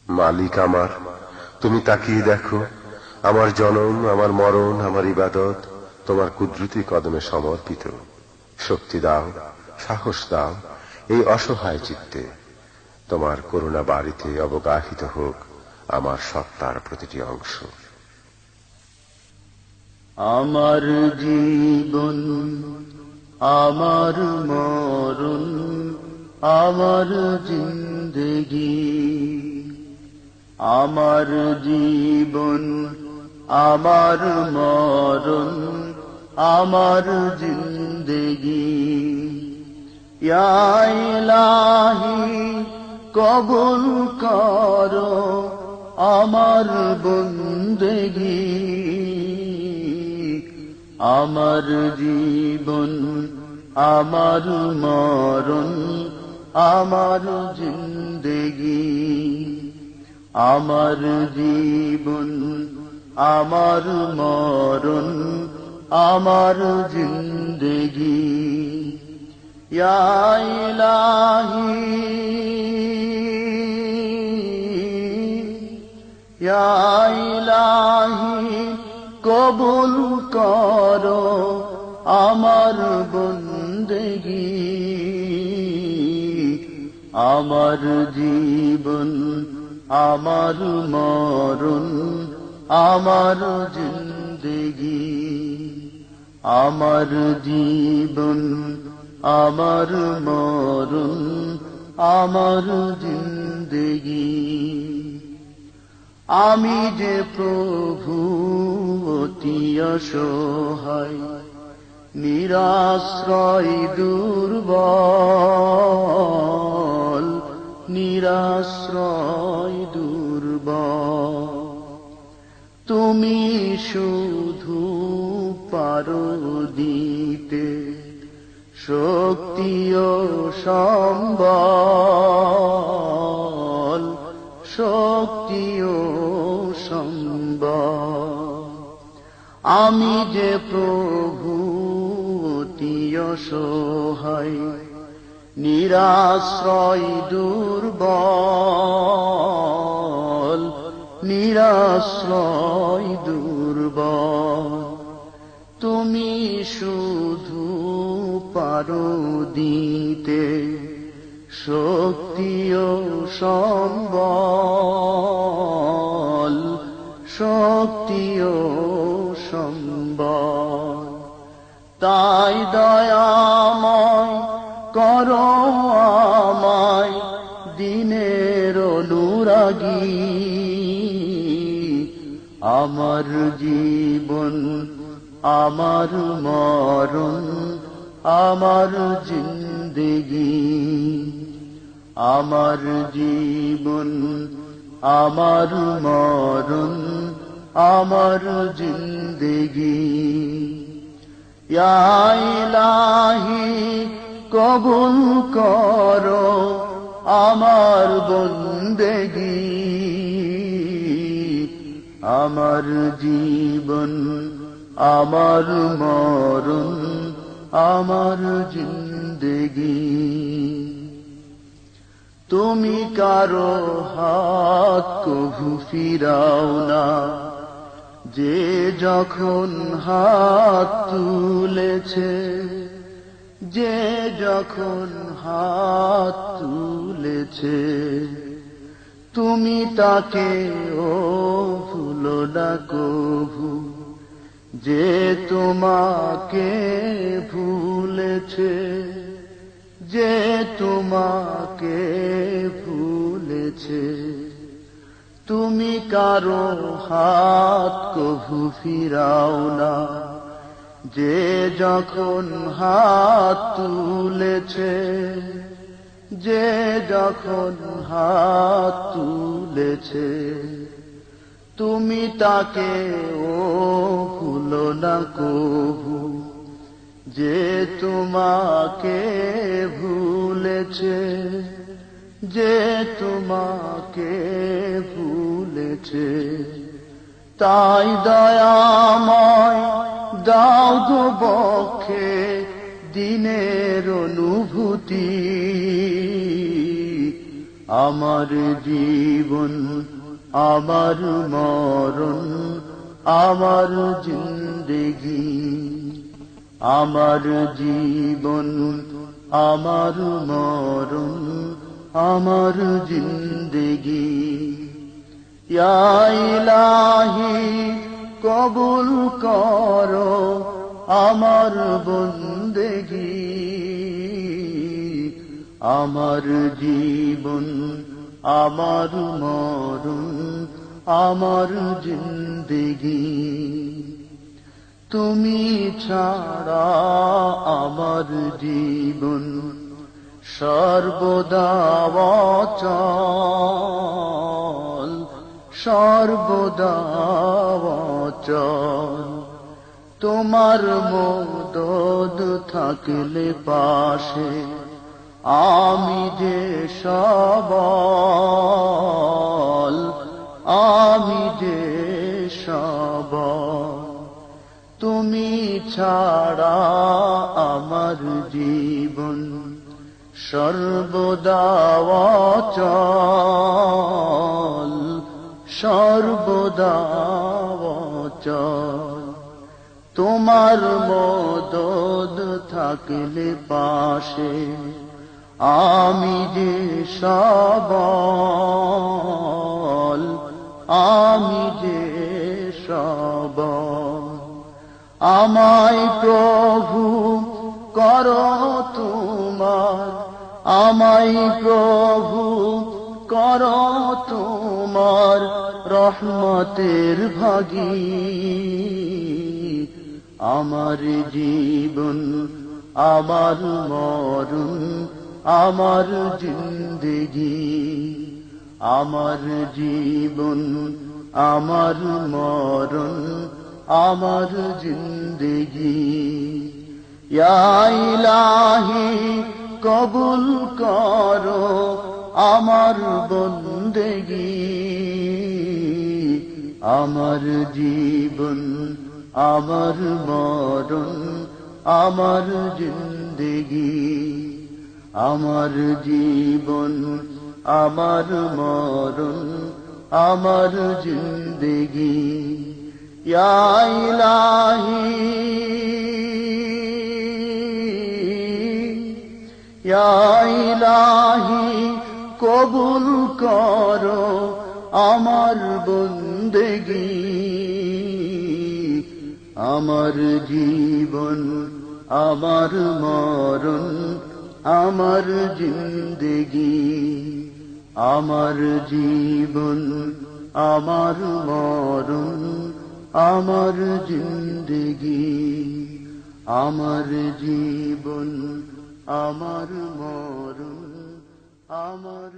মালিক আমার, তুমি তাকিয়ে দেখো, আমার জনম, আমার মরণ, আমার ইবাদত তোমার কুদরতি কদমে সমর্পিত। শক্তি দাও, সাহস দাও এই অসহায় চিত্তে। তোমার করুণা বাড়িতে অবগাহিত হোক আমার সত্তার প্রতিটি অংশ। আমার জীবন, আমার মরণ, আমার জিন্দেগি, আমার জীবন, আমার মরণ, আমার জিন্দেগি। ইয়া ইলাহি কবুল করো আমার বন্দেগি। আমার জীবন, আমার মরণ, আমার জিন্দেগি, আমার জীবন, আমার মরণ, আমার জিন্দেগি। ইয়া ইলাহি, ইয়া ইলাহি কবুল করো আমার বন্দেগি। আমার জীবন, আমার মরণ, আমার জিন্দেগি, আমার জীবন, আমার মরণ, আমার জিন্দেগি। আমি যে প্রভু অতি অসহায়, নিরাশ্রয় দুর্বল, নিরাশ্রয় দুর্বল। তুমি শুধু পারো দিতে শক্তি ও সম্বল, শক্তি ও সম্বল। আমি যে প্রভু অতি অসহায়, নিরাশ্রয় দুর্বল, নিরাশ্রয় দুর্বল। তুমি শুধু পারো দিতে শক্তি ও সম্বল, শক্তি ও সম্বল। তাই দয়াময় করো আমায় দিনের অনুরাগী। আমার জীবন, আমার মরণ, আমার জিন্দেগি, আমার জীবন, আমার মরণ, আমার জিন্দেগি। ইয়া ইলাহি কবুল করো আমার বন্দেগি। আমার জীবন, আমার মরণ, আমার জিন্দেগি। তুমি কারো হাত কভু ফিরাও না, যে যখন হাত তুলেছে, যে যখন হাত তুলেছে। তুমি তাকে ও ভুলো না কভু, যে তোমাকে ভুলেছে, যে তোমাকে ভুলেছে। তুমি কারো হাত কভু ফিরাও না, যে যখন হাত তুলেছে, যে যখন হাত তুলেছে। তুমি তাকে ও ভুলো না কভু, যে তোমাকে ভুলেছে, যে তোমাকে ভুলেছে। তাই দয়াময় দাও গো বক্ষে দিনের অনুভূতি। আমার জীবন আমার মরণ আমার জিন্দেগি আমার জীবন আমার মরণ আমার জিন্দেগি ইয়া ইলাহি কবুল করো আমার বন্দেগি আমার জীবন আমার মরণ আমার জিন্দেগি তুমি ছাড়া আমার জীবন সর্বদা অচল সর্বদা অচল তোমার মদদ থাকলে পাশে আমি যে সবল আমি যে সবল তুমি ছাড়া আমার জীবন সর্বদা অচল সর্বদা অচল তোমার মদদ থাকলে পাশে আমি যে সবল আমি যে সবল আমায় প্রভু করো তোমার আমায় প্রভু করো তোমার রহমতের ভাগী আমার জীবন আমার মরণ আমার জিন্দেগি আমার জীবন আমার মরণ আমার জিন্দেগি ইয়া ইলাহি কবুল করো আমার বন্দেগি আমার জীবন আমার মরণ আমার জিন্দেগি আমার জীবন আমার মরণ আমার জিন্দেগি ইয়া ইলাহি ইয়া ইলাহি কবুল করো আমার বন্দেগি আমার জীবন আমার মরণ আমার জিন্দেগি আমার জীবন আমার মরণ আমার জিন্দেগি আমার জীবন আমার মরণ আমার